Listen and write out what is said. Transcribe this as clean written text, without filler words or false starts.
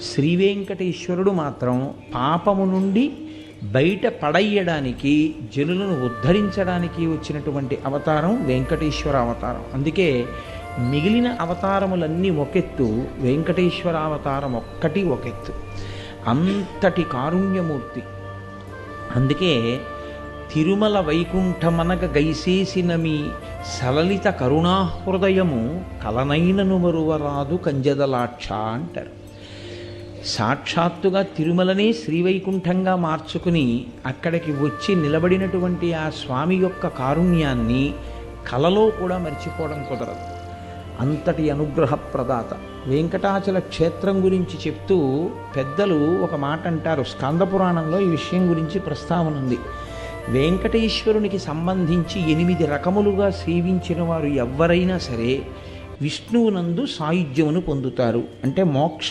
శ్రీ వెంకటేశ్వరుడు మాత్రం పాపము నుండి బయట పడయ్యడానికి, జనులను ఉద్ధరించడానికి వచ్చినటువంటి అవతారం వెంకటేశ్వర అవతారం. అందుకే మిగిలిన అవతారములన్నీ ఒకెత్తు, వెంకటేశ్వర అవతారం ఒక్కటి ఒకెత్తు. అంతటి కారుణ్యమూర్తి. అందుకే తిరుమల వైకుంఠమనగ గైసేసిన మీ సలలిత కరుణాహృదయము కలనైనను మరువరాదు కంజదలాక్ష అంటారు. సాక్షాత్తుగా తిరుమలనే శ్రీవైకుంఠంగా మార్చుకుని అక్కడికి వచ్చి నిలబడినటువంటి ఆ స్వామి యొక్క కారుణ్యాన్ని కలలో కూడా మర్చిపోవడం కుదరదు. అంతటి అనుగ్రహ ప్రదాత. వెంకటాచల క్షేత్రం గురించి చెప్తూ పెద్దలు ఒక మాట అంటారు. స్కందపురాణంలో ఈ విషయం గురించి ప్రస్తావన ఉంది. వెంకటేశ్వరునికి సంబంధించి 8 రకములుగా సేవించిన వారు ఎవ్వరైనా సరే విష్ణువునందు సాయుధ్యమును పొందుతారు. అంటే మోక్షం